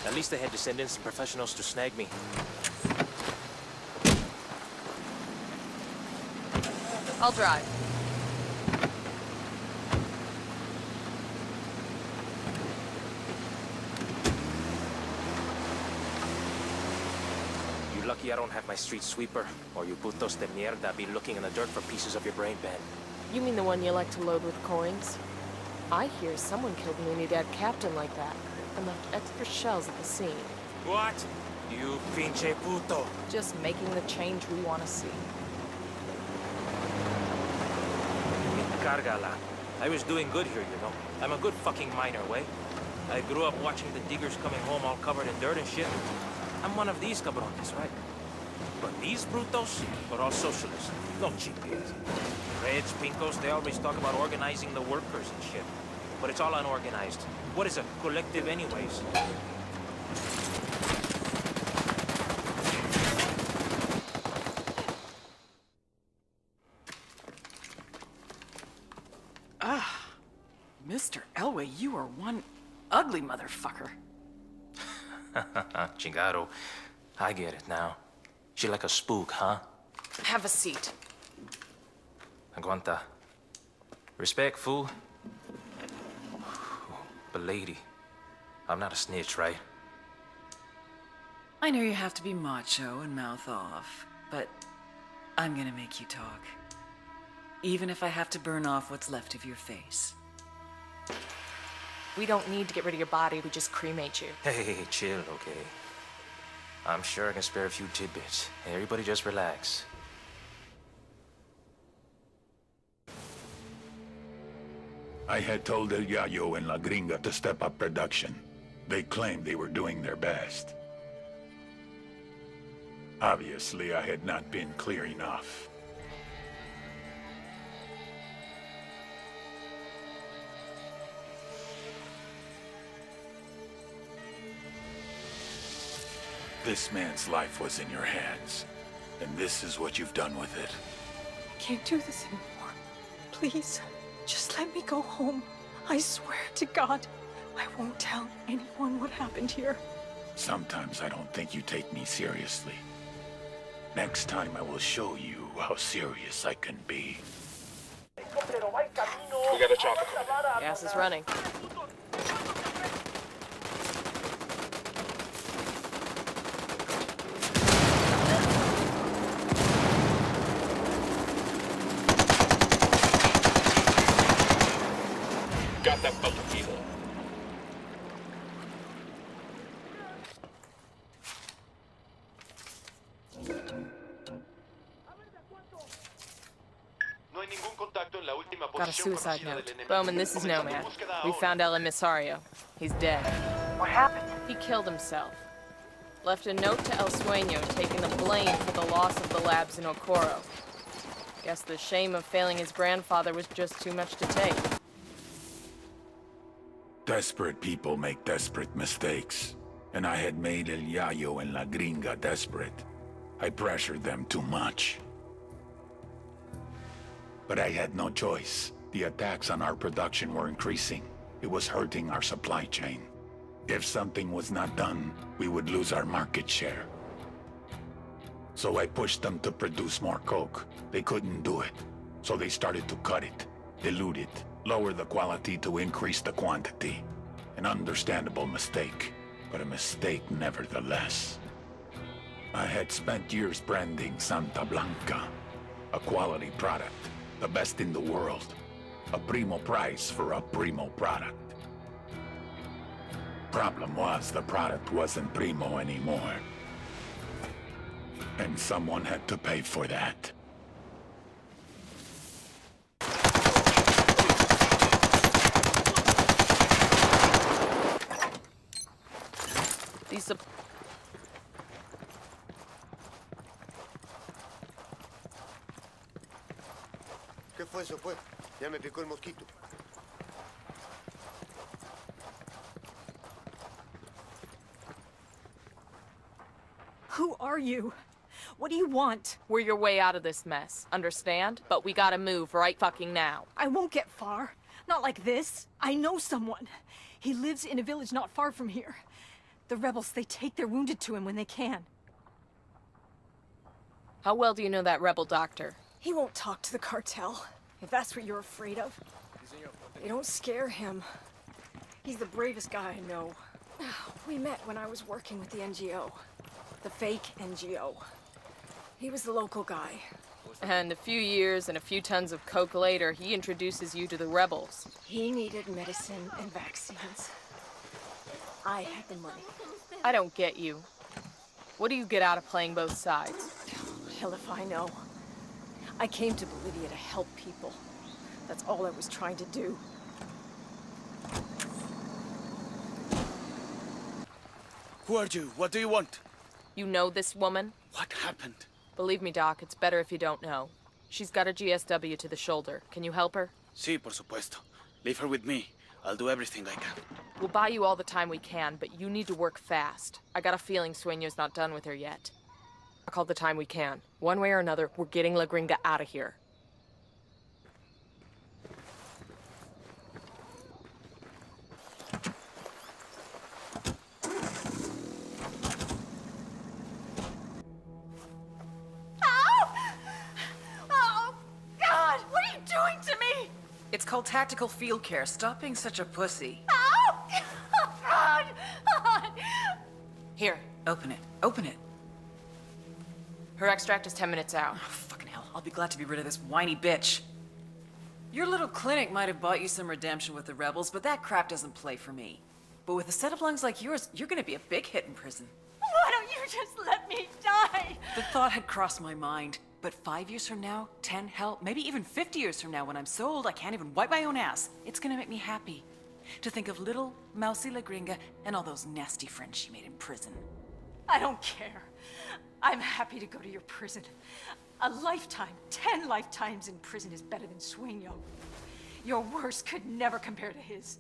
At least they had descendants and professionals to snag me. I'll drive. You're lucky I don't have my street sweeper, or you putos de mierda be looking in the dirt for pieces of your brain band. You mean the one you like to load with coins? I hear someone killed an Unidad captain like that, and left extra shells at the scene. What? You pinche puto. Just making the change we want to see. Mi cargala. I was doing good here, you know. I'm a good fucking miner, way. I grew up watching the diggers coming home all covered in dirt and shit. I'm one of these cabrones, right? But these brutos are all socialists. No chipies. Reds, pinkos, they always talk about organizing the workers and shit. But it's all unorganized. What is a collective anyways? Mr. Elway, you are one ugly motherfucker. Chingado. I get it now. She like a spook, huh? Have a seat. Aguanta. Respect, fool. But lady, I'm not a snitch, right? I know you have to be macho and mouth off, but I'm gonna make you talk. Even if I have to burn off what's left of your face. We don't need to get rid of your body, we just cremate you. Hey, chill, okay? I'm sure I can spare a few tidbits. Hey, everybody just relax. I had told El Yayo and La Gringa to step up production. They claimed they were doing their best. Obviously, I had not been clear enough. This man's life was in your hands, and this is what you've done with it. I can't do this anymore. Please, just let me go home. I swear to God, I won't tell anyone what happened here. Sometimes I don't think you take me seriously. Next time I will show you how serious I can be. We got a chopper. Gas is running. Got that fucking people. Got a suicide note. Bowman, this is Nomad. We found El Emisario. He's dead. What happened? He killed himself. Left a note to El Sueño taking the blame for the loss of the labs in Okoro. Guess the shame of failing his grandfather was just too much to take. Desperate people make desperate mistakes. And I had made El Yayo and La Gringa desperate. I pressured them too much. But I had no choice. The attacks on our production were increasing. It was hurting our supply chain. If something was not done, we would lose our market share. So I pushed them to produce more coke. They couldn't do it. So they started to cut it, dilute it, lower the quality to increase the quantity. An understandable mistake, but a mistake nevertheless. I had spent years branding Santa Blanca, a quality product, the best in the world, a primo price for a primo product. Problem was, the product wasn't primo anymore. And someone had to pay for that. These ¿Qué fue eso, pues? Ya me picó el mosquito. Who are you? What do you want? We're your way out of this mess, understand? But we gotta move right fucking now. I won't get far. Not like this. I know someone. He lives in a village not far from here. The rebels, they take their wounded to him when they can. How well do you know that rebel doctor? He won't talk to the cartel, if that's what you're afraid of. They don't scare him. He's the bravest guy I know. We met when I was working with the NGO. The fake NGO. He was the local guy. And a few years and a few tons of coke later, he introduces you to the rebels. He needed medicine and vaccines. I had the money. I don't get you. What do you get out of playing both sides? Hell if I know. I came to Bolivia to help people. That's all I was trying to do. Who are you? What do you want? You know this woman? What happened? Believe me, Doc, it's better if you don't know. She's got a GSW to the shoulder. Can you help her? Sí, por supuesto. Leave her with me. I'll do everything I can. We'll buy you all the time we can, but you need to work fast. I got a feeling Sueño's not done with her yet. All the time we can. One way or another, we're getting La Gringa out of here. It's called tactical field care. Stop being such a pussy. Here, open it. Open it. Her extract is 10 minutes out. Oh, fucking hell. I'll be glad to be rid of this whiny bitch. Your little clinic might have bought you some redemption with the rebels, but that crap doesn't play for me. But with a set of lungs like yours, you're gonna be a big hit in prison. Why don't you just let me die? The thought had crossed my mind. But 5 years from now, 10, hell, maybe even 50 years from now, when I'm so old I can't even wipe my own ass, it's gonna make me happy to think of little mousy La Gringa and all those nasty friends she made in prison. I don't care. I'm happy to go to your prison. A lifetime, 10 lifetimes in prison is better than Sueño. Your worst could never compare to his.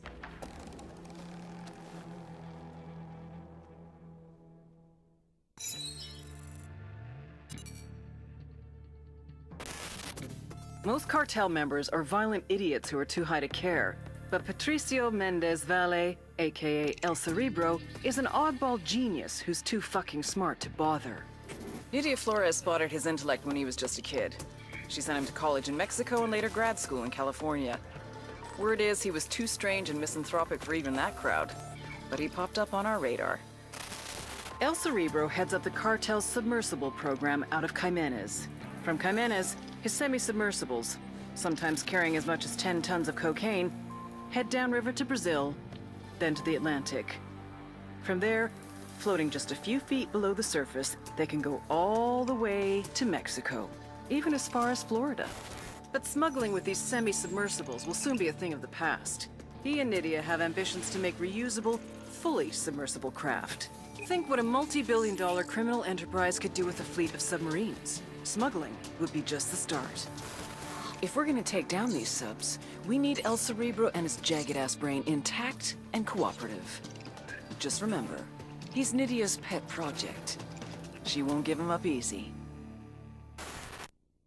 Most cartel members are violent idiots who are too high to care. But Patricio Mendez Valle, aka El Cerebro, is an oddball genius who's too fucking smart to bother. Nydia Flores spotted his intellect when he was just a kid. She sent him to college in Mexico and later grad school in California. Word is he was too strange and misanthropic for even that crowd. But he popped up on our radar. El Cerebro heads up the cartel's submersible program out of Jimenez. From Jimenez, his semi-submersibles, sometimes carrying as much as 10 tons of cocaine, head downriver to Brazil, then to the Atlantic. From there, floating just a few feet below the surface, they can go all the way to Mexico, even as far as Florida. But smuggling with these semi-submersibles will soon be a thing of the past. He and Nydia have ambitions to make reusable, fully submersible craft. Think what a multi-billion-dollar criminal enterprise could do with a fleet of submarines. Smuggling would be just the start. If we're gonna take down these subs, we need El Cerebro and his jagged-ass brain intact and cooperative. Just remember, he's Nydia's pet project. She won't give him up easy.